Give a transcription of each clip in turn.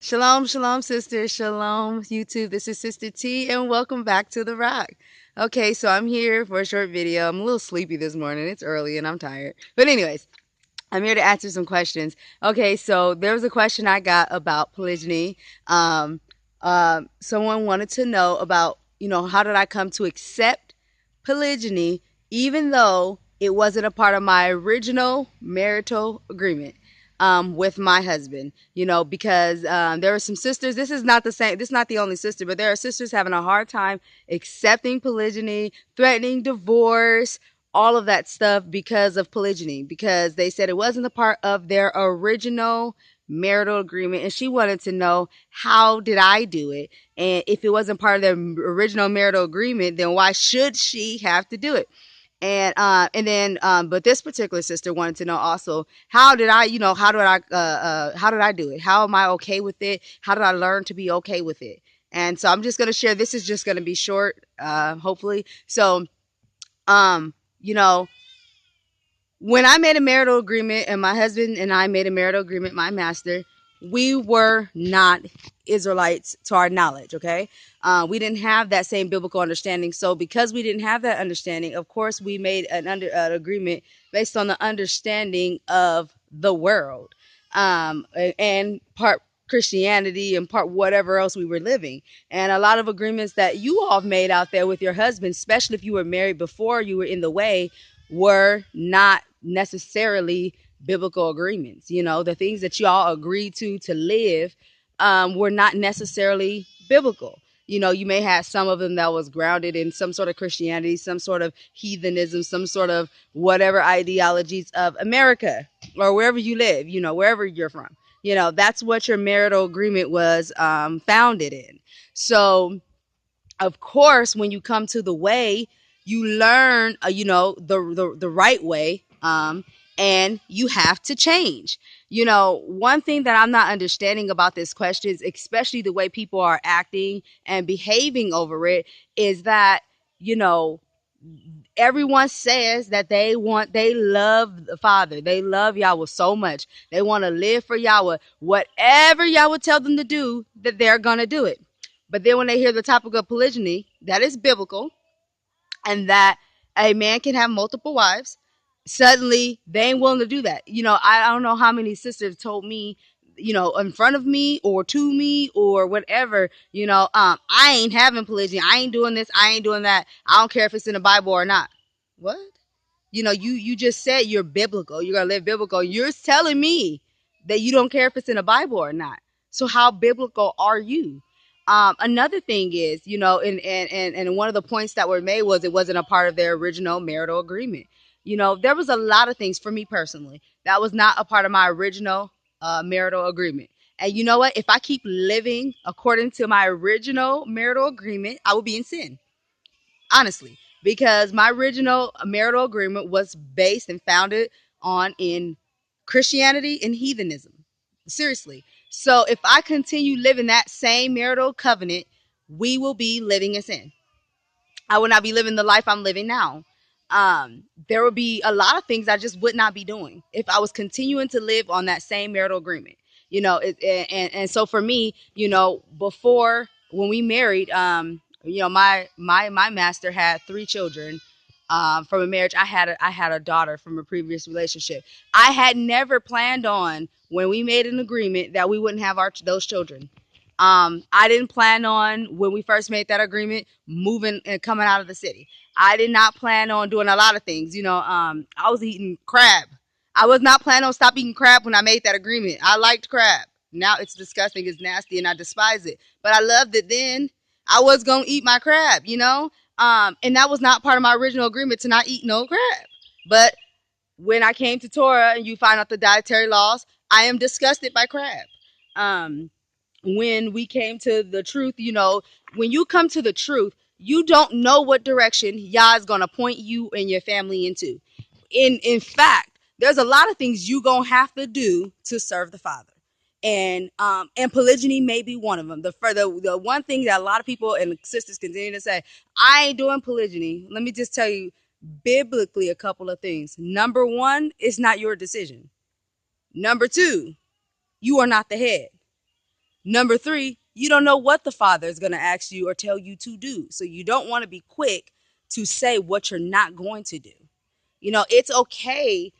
Shalom, shalom, sister. Shalom, YouTube. This is Sister T, and welcome back to The Rock. Okay, so I'm here for a short video. I'm a little sleepy this morning. It's early and I'm tired. But anyways, I'm here to answer some questions. Okay, so there was a question I got about polygyny. Someone wanted to know about, how did I come to accept polygyny, even though it wasn't a part of my original marital agreement with my husband, because there are some sisters. This is not the same. This is not the only sister, but there are sisters having a hard time accepting polygyny, threatening divorce, all of that stuff because of polygyny, because they said it wasn't a part of their original marital agreement. And she wanted to know, how did I do it? And if it wasn't part of their original marital agreement, then why should she have to do it? But this particular sister wanted to know also, how did I, how did I do it? How am I okay with it? How did I learn to be okay with it? And so I'm just going to share. This is just going to be short, hopefully. So, um, you know, when I made a marital agreement and my husband and I made a marital agreement, my master, we were not Israelites to our knowledge, okay? We didn't have that same biblical understanding. So because we didn't have that understanding, of course, we made an agreement based on the understanding of the world, and part Christianity and part whatever else we were living. And a lot of agreements that you all have made out there with your husband, especially if you were married before you were in the way, were not necessarily biblical agreements. The things that y'all agreed to live were not necessarily biblical. You may have some of them that was grounded in some sort of Christianity, some sort of heathenism, some sort of whatever ideologies of America or wherever you live, wherever you're from. That's what your marital agreement was founded in. So, of course, when you come to the way, you learn, the right way, and you have to change. One thing that I'm not understanding about this question is, especially the way people are acting and behaving over it, is that, you know, everyone says that they love the Father. They love Yahweh so much. They want to live for Yahweh. Whatever Yahweh tell them to do, that they're going to do it. But then when they hear the topic of polygyny, that is biblical, and that a man can have multiple wives, suddenly they ain't willing to do that. I don't know how many sisters told me, in front of me or to me or whatever, I ain't having polygyny. I ain't doing this. I ain't doing that. I don't care if it's in the Bible or not. What? You just said you're biblical. You're going to live biblical. You're telling me that you don't care if it's in the Bible or not. So how biblical are you? Another thing is, and one of the points that were made was it wasn't a part of their original marital agreement. There was a lot of things for me personally that was not a part of my original marital agreement. And you know what? If I keep living according to my original marital agreement, I will be in sin, honestly, because my original marital agreement was based and founded on in Christianity and heathenism. Seriously. So if I continue living that same marital covenant, we will be living in sin. I will not be living the life I'm living now. There would be a lot of things I just would not be doing if I was continuing to live on that same marital agreement. And so for me, before, when we married, my master had 3 children from a marriage. I had a daughter from a previous relationship. I had never planned on, when we made an agreement, that we wouldn't have those children. I didn't plan on, when we first made that agreement, moving and coming out of the city. I did not plan on doing a lot of things. I was eating crab. I was not planning on stop eating crab when I made that agreement. I liked crab. Now it's disgusting, it's nasty, and I despise it. But I loved it then. I was gonna eat my crab, and that was not part of my original agreement to not eat no crab. But when I came to Torah and you find out the dietary laws, I am disgusted by crab. When we came to the truth, when you come to the truth, you don't know what direction Yah is going to point you and your family into. In fact, there's a lot of things you going to have to do to serve the Father. And polygyny may be one of them. The one thing that a lot of people and sisters continue to say, I ain't doing polygyny. Let me just tell you biblically a couple of things. Number one, it's not your decision. Number two, you are not the head. Number three, you don't know what the Father is going to ask you or tell you to do. So you don't want to be quick to say what you're not going to do. It's okay.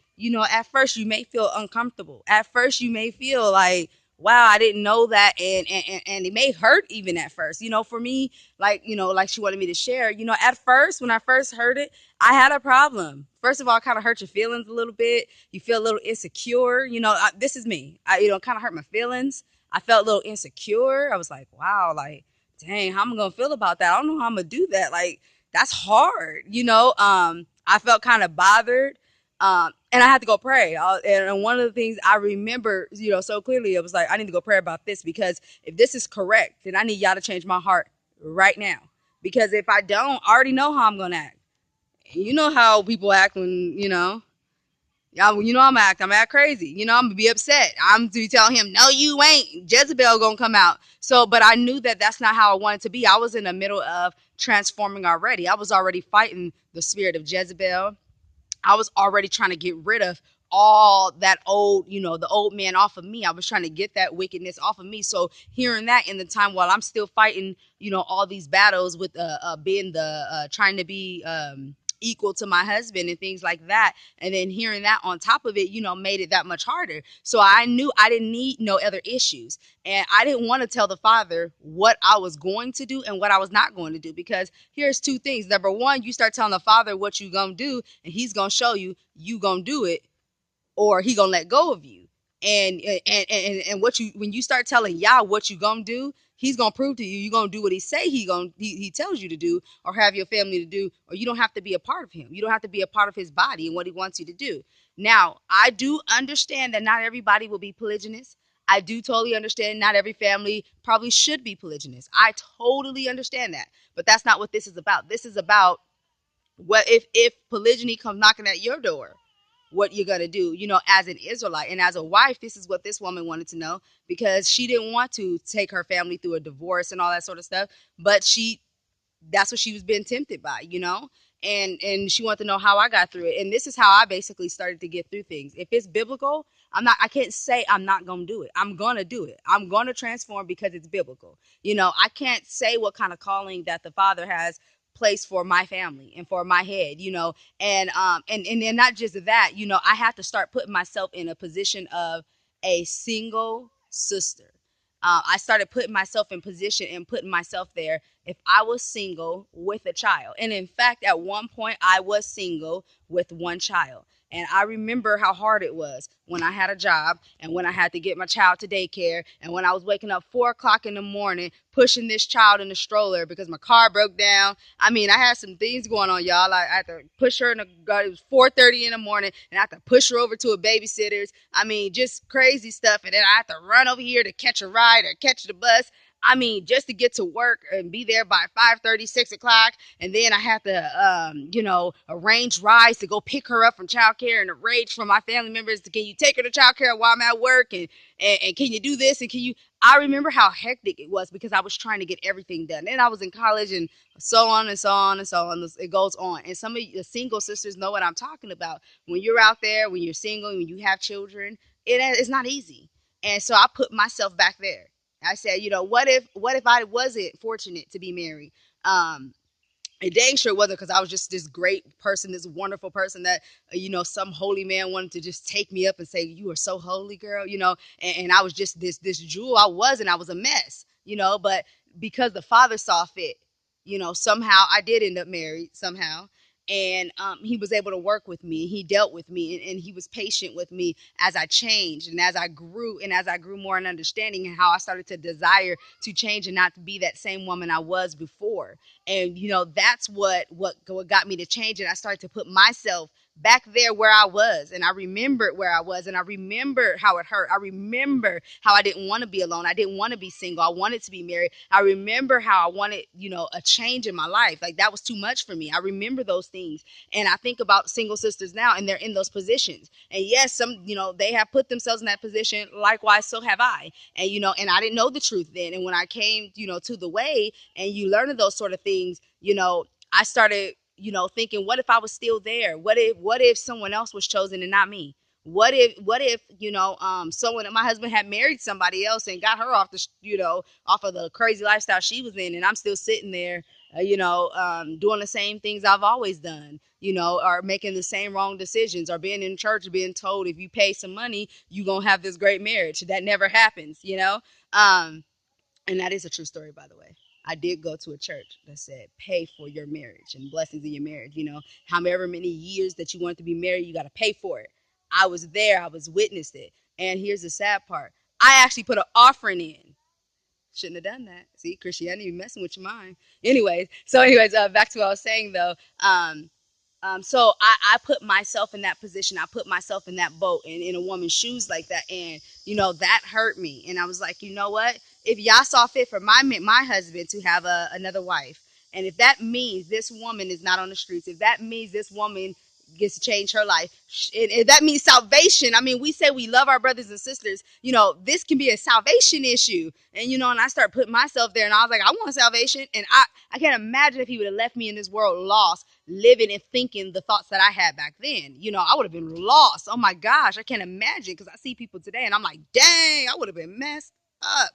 At first you may feel uncomfortable. At first you may feel like, wow, I didn't know that. And it may hurt even at first. For me, like she wanted me to share, at first, when I first heard it, I had a problem. First of all, it kind of hurt your feelings a little bit. You feel a little insecure. This is me. Kind of hurt my feelings. I felt a little insecure. I was like, wow, like, dang, how am I going to feel about that? I don't know how I'm going to do that. Like, that's hard. I felt kind of bothered. And I had to go pray. And one of the things I remember, so clearly, it was like, I need to go pray about this, because if this is correct, then I need y'all to change my heart right now. Because if I don't, I already know how I'm going to act. And you know how people act when, y'all, I'm act crazy. I'm gonna be upset. I'm to be telling him, no, you ain't. Jezebel gonna come out. So, but I knew that that's not how I wanted to be. I was in the middle of transforming already. I was already fighting the spirit of Jezebel. I was already trying to get rid of all that old, the old man off of me. I was trying to get that wickedness off of me. So hearing that in the time while I'm still fighting, all these battles with being trying to be equal to my husband and things like that, and then hearing that on top of it, made it that much harder. So I knew I didn't need no other issues, and I didn't want to tell the Father what I was going to do and what I was not going to do, because here's two things. Number one, you start telling the Father what you gonna do, and he's gonna show you gonna do it, or he gonna let go of you. And what you when you start telling Yah what you gonna do, he's gonna prove to you gonna do what he say he tells you to do, or have your family to do, or you don't have to be a part of him. You don't have to be a part of his body and what he wants you to do. Now, I do understand that not everybody will be polygynous. I do totally understand not every family probably should be polygynous. I totally understand that. But that's not what this is about. This is about what if polygyny comes knocking at your door, what you're going to do, as an Israelite. And as a wife, this is what this woman wanted to know, because she didn't want to take her family through a divorce and all that sort of stuff. But that's what she was being tempted by, and she wanted to know how I got through it. And this is how I basically started to get through things. If it's biblical, I can't say I'm not going to do it. I'm going to do it. I'm going to transform because it's biblical. I can't say what kind of calling that the Father has placed for my family and for my head, and not just that, I have to start putting myself in a position of a single sister. I started putting myself in position and putting myself there if I was single with a child. And in fact, at one point, I was single with one child. And I remember how hard it was when I had a job and when I had to get my child to daycare, and when I was waking up 4 o'clock in the morning, pushing this child in the stroller because my car broke down. I mean, I had some things going on, y'all. I had to push her it was 4:30 in the morning, and I had to push her over to a babysitter's. I mean, just crazy stuff. And then I had to run over here to catch a ride or catch the bus. I mean, just to get to work and be there by 5:30, 6 o'clock. And then I had to, arrange rides to go pick her up from childcare, and arrange for my family members to, can you take her to childcare while I'm at work? And can you do this? And I remember how hectic it was because I was trying to get everything done. And I was in college, and so on and so on and so on. It goes on. And some of the single sisters know what I'm talking about. When you're out there, when you're single, when you have children, it's not easy. And so I put myself back there. I said, what if I wasn't fortunate to be married? It dang sure wasn't because I was just this great person, this wonderful person that, some holy man wanted to just take me up and say, you are so holy, girl, and I was just this jewel. I was a mess, but because the Father saw fit, somehow I did end up married somehow. And he was able to work with me. He dealt with me, and he was patient with me as I changed and as I grew, more in understanding, and how I started to desire to change and not to be that same woman I was before. And that's what got me to change. And I started to put myself back there where I was, and I remembered where I was, and I remembered how it hurt. I remember how I didn't want to be alone. I didn't want to be single. I wanted to be married. I remember how I wanted, a change in my life. Like, that was too much for me. I remember those things, and I think about single sisters now, and they're in those positions. And yes, some, they have put themselves in that position. Likewise, so have I. And and I didn't know the truth then. And when I came, to the way, and you learn those sort of things, I started, thinking, what if I was still there? What if someone else was chosen and not me? What if someone, my husband had married somebody else and got her off the off of the crazy lifestyle she was in, and I'm still sitting there doing the same things I've always done, or making the same wrong decisions, or being in church being told if you pay some money you gonna have this great marriage that never happens. um and that is a true story, by the way. I did go to a church that said pay for your marriage and blessings in your marriage. However many years that you want to be married, you got to pay for it. I was there, I was witnessed it. And here's the sad part: I actually put an offering in. Shouldn't have done that. See, Christianity messing with your mind. Anyways, back to what I was saying though. So I put myself in that position. I put myself in that boat and in a woman's shoes like that. And, that hurt me. And I was like, you know what? If y'all saw fit for my husband to have another wife, and if that means this woman is not on the streets, if that means this woman gets to change her life, if that means salvation. I mean, we say we love our brothers and sisters. This can be a salvation issue. And I start putting myself there, and I was like, I want salvation. And I can't imagine if he would have left me in this world lost, living and thinking the thoughts that I had back then. I would have been lost. Oh my gosh, I can't imagine, because I see people today and I'm like, dang, I would have been messed up,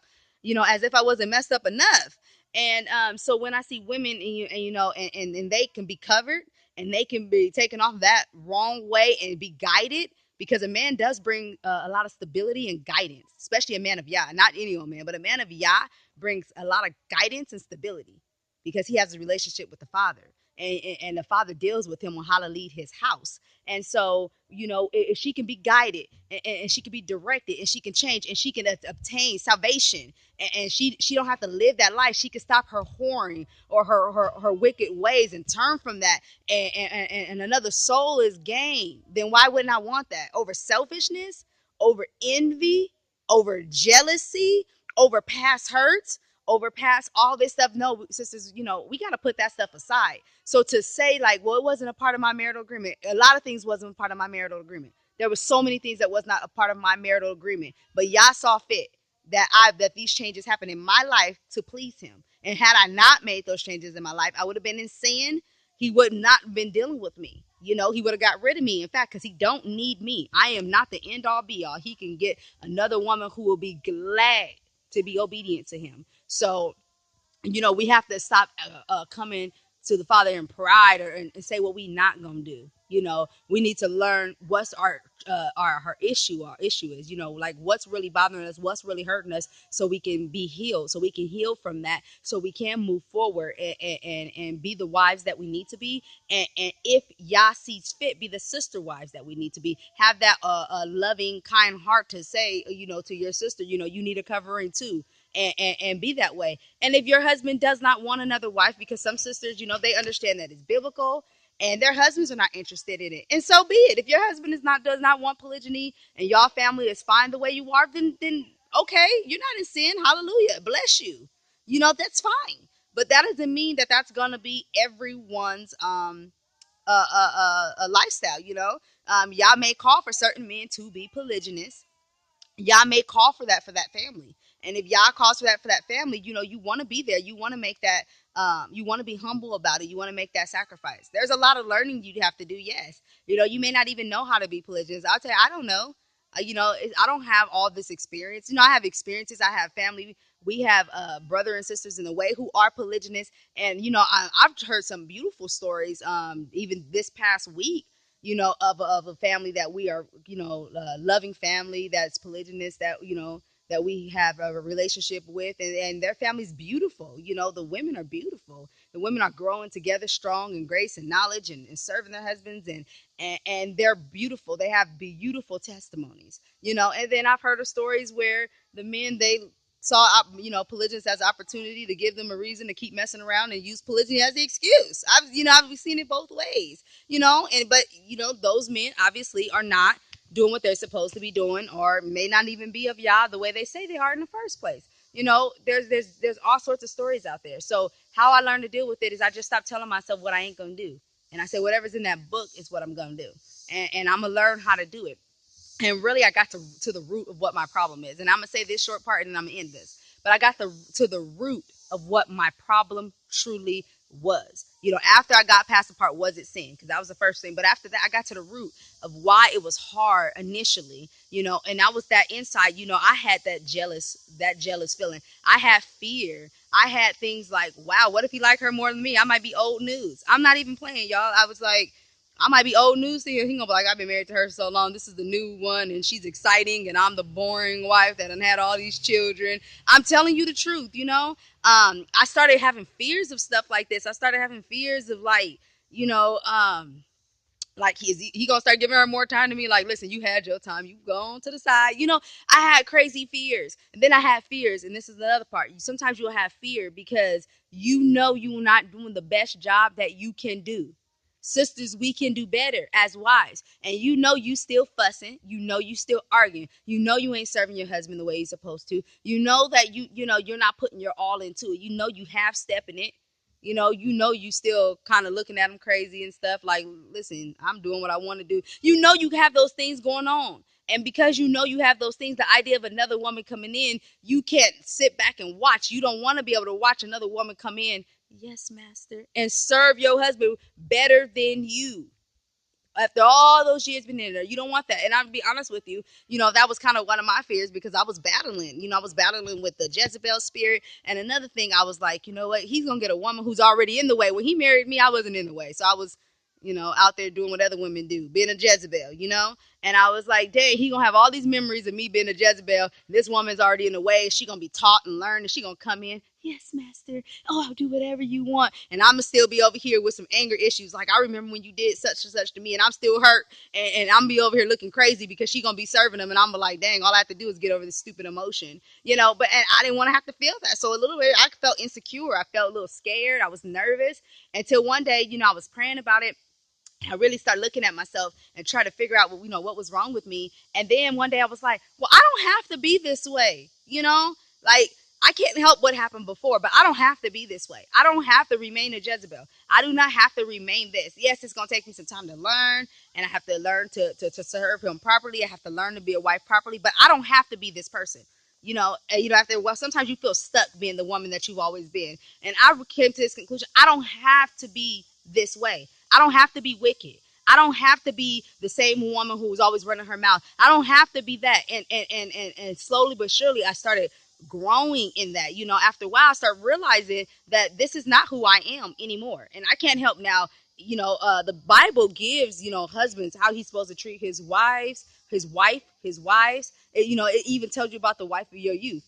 as if I wasn't messed up enough. And so when I see women and they can be covered and they can be taken off that wrong way and be guided, because a man does bring a lot of stability and guidance, especially a man of Yah. Not any old man, but a man of Yah brings a lot of guidance and stability because he has a relationship with the Father. And the Father deals with him on how to lead his house. And so, if she can be guided, and she can be directed, and she can change, and she can obtain salvation, and she don't have to live that life. She can stop her whoring or her wicked ways and turn from that, and another soul is gained. Then why wouldn't I want that over selfishness, over envy, over jealousy, over past hurts, over past all this stuff? No, sisters, we got to put that stuff aside. So to say like, well, it wasn't a part of my marital agreement. A lot of things wasn't a part of my marital agreement. There was so many things that was not a part of my marital agreement. But Yah saw fit that these changes happened in my life to please him. And had I not made those changes in my life, I would have been in sin. He would not have been dealing with me. He would have got rid of me. In fact, because he don't need me. I am not the end all be all. He can get another woman who will be glad to be obedient to him. So we have to stop coming to the Father in pride and say what we not gonna do. We need to learn what's our issue. Our issue is, like what's really bothering us, what's really hurting us, so we can be healed, so we can heal from that, so we can move forward and be the wives that we need to be. And if Yah sees fit, be the sister wives that we need to be. Have that loving, kind heart to say, to your sister, you need a covering too. And be that way. And if your husband does not want another wife, because some sisters, they understand that it's biblical and their husbands are not interested in it, and so be it. If your husband does not want polygyny and y'all family is fine the way you are, then okay, you're not in sin. Hallelujah, bless you. That's fine. But that doesn't mean that that's gonna be everyone's lifestyle. Y'all may call for certain men to be polygynous. Y'all may call for that family. And if y'all calls for that family, you want to be there. You want to make that, you want to be humble about it. You want to make that sacrifice. There's a lot of learning you have to do. Yes. You may not even know how to be polygynous. I'll tell you, I don't know. I don't have all this experience. I have experiences. I have family. We have brother and sisters in the way who are polygynous. And, I've heard some beautiful stories, even this past week, of a family that we are, loving family that's polygynous, that, that we have a relationship with, and their family's beautiful. The women are beautiful. The women are growing together strong in grace and knowledge, and serving their husbands, and they're beautiful. They have beautiful testimonies, and then I've heard of stories where the men, they saw, polygynous as an opportunity to give them a reason to keep messing around and use polygyny as the excuse. I've seen it both ways, but those men obviously are not doing what they're supposed to be doing, or may not even be of Yah the way they say they are in the first place. There's all sorts of stories out there. So how I learned to deal with it is I just stopped telling myself what I ain't gonna do, and I said whatever's in that book is what I'm gonna do, and I'm gonna learn how to do it. And really, I got to the root of what my problem is. And I'm going to say this short part and then I'm going to end this. But I got to the root of what my problem truly was. After I got past the part, was it sin? Because that was the first thing. But after that, I got to the root of why it was hard initially, and I was that inside, I had that jealous feeling. I had fear. I had things like, wow, what if he like her more than me? I might be old news. I'm not even playing, y'all. I was like, I might be old news to him. He gonna be like, I've been married to her so long. This is the new one, and she's exciting, and I'm the boring wife that done had all these children. I'm telling you the truth, I started having fears of stuff like this. I started having fears of you know, um, like he gonna start giving her more time to me. Like, listen, you had your time. You go on to the side. I had crazy fears, and then I had fears, and this is the other part. Sometimes you'll have fear because you're not doing the best job that you can do. Sisters, we can do better as wives, and you still fussing. You still arguing. You ain't serving your husband the way you're supposed to. That you're not putting your all into it. You half stepping it. You still kind of looking at them crazy and stuff. Like, listen, I'm doing what I want to do. You have those things going on. And because you have those things, the idea of another woman coming in, you can't sit back and watch. You don't want to be able to watch another woman come in, yes, master, and serve your husband better than you. After all those years been in there, you don't want that. And I'll be honest with you, that was kind of one of my fears because I was battling. I was battling with the Jezebel spirit. And another thing, I was like, you know what? He's gonna get a woman who's already in the way. When he married me, I wasn't in the way, so I was, out there doing what other women do, being a Jezebel. And I was like, dang, he gonna have all these memories of me being a Jezebel. This woman's already in the way. She gonna be taught and learned, and she gonna come in. Yes, master. Oh, I'll do whatever you want. And I'm gonna still be over here with some anger issues. Like, I remember when you did such and such to me, and I'm still hurt. And I'm gonna be over here looking crazy because she gonna be serving them. And I'm like, dang, all I have to do is get over this stupid emotion. And I didn't want to have to feel that. So a little bit, I felt insecure. I felt a little scared. I was nervous until one day, I was praying about it. I really started looking at myself and try to figure out what was wrong with me. And then one day I was like, well, I don't have to be this way. Like, I can't help what happened before, but I don't have to be this way. I don't have to remain a Jezebel. I do not have to remain this. Yes, it's going to take me some time to learn, and I have to learn to serve him properly. I have to learn to be a wife properly, but I don't have to be this person. And sometimes you feel stuck being the woman that you've always been. And I came to this conclusion. I don't have to be this way. I don't have to be wicked. I don't have to be the same woman who was always running her mouth. I don't have to be that. And slowly but surely I started growing in that. After a while I started realizing that this is not who I am anymore. And I can't help now. The Bible gives, husbands how he's supposed to treat his wives. It even tells you about the wife of your youth,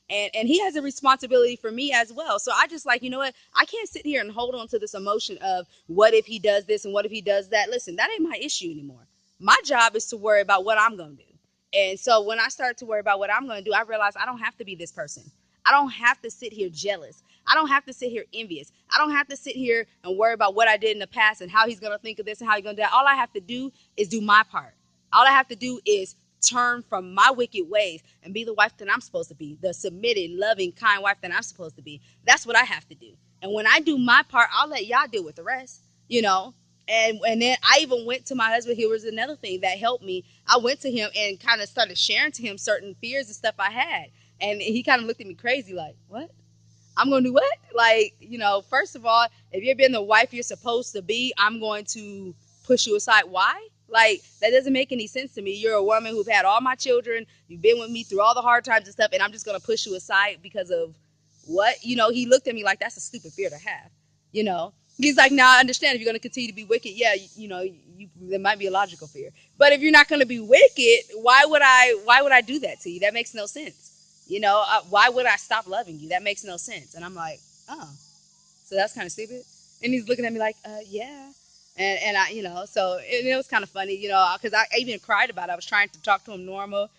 and he has a responsibility for me as well. So I just like, what? I can't sit here and hold on to this emotion of what if he does this and what if he does that. Listen, that ain't my issue anymore. My job is to worry about what I'm going to do. And so when I started to worry about what I'm going to do, I realized I don't have to be this person. I don't have to sit here jealous. I don't have to sit here envious. I don't have to sit here and worry about what I did in the past and how he's going to think of this and how he's going to do that. All I have to do is do my part. All I have to do is turn from my wicked ways and be the wife that I'm supposed to be, the submitted, loving, kind wife that I'm supposed to be. That's what I have to do. And when I do my part, I'll let y'all deal with the rest, And then I even went to my husband. Here was another thing that helped me. I went to him and kind of started sharing to him certain fears and stuff I had. And he kind of looked at me crazy like, what? I'm going to do what? Like, first of all, if you're being the wife you're supposed to be, I'm going to push you aside. Why? Like, that doesn't make any sense to me. You're a woman who've had all my children. You've been with me through all the hard times and stuff, and I'm just going to push you aside because of what? He looked at me like, that's a stupid fear to have, He's like, now I understand if you're going to continue to be wicked. Yeah, there might be a logical fear. But if you're not going to be wicked, why would I do that to you? That makes no sense. Why would I stop loving you? That makes no sense. And I'm like, oh, so that's kind of stupid. And he's looking at me like, yeah. And I, so it was kind of funny, because I even cried about it. I was trying to talk to him normal.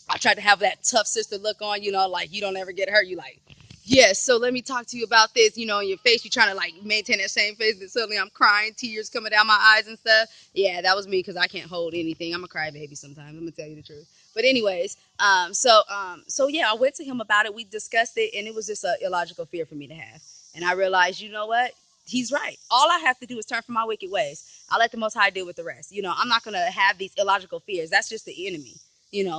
I tried to have that tough sister look on, like you don't ever get hurt. You like, yes, so let me talk to you about this, in your face. You're trying to like maintain that same face, and suddenly I'm crying, tears coming down my eyes and stuff. Yeah, that was me because I can't hold anything. I'm a crybaby sometimes. I'm gonna tell you the truth. But anyways, so yeah, I went to him about it. We discussed it, and it was just a illogical fear for me to have. And I realized, you know what? He's right. All I have to do is turn from my wicked ways. I'll let the Most High deal with the rest. I'm not gonna have these illogical fears. That's just the enemy,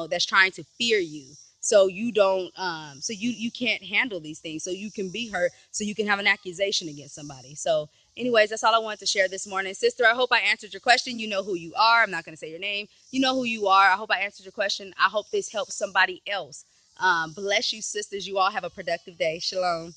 that's trying to fear you, so you don't so you can't handle these things, so you can be hurt, so you can have an accusation against somebody. So anyways, that's all I wanted to share this morning. Sister, I hope I answered your question. You know who you are. I'm not going to say your name. You know who you are. I hope I answered your question. I hope this helps somebody else. Bless you, sisters. You all have a productive day. Shalom.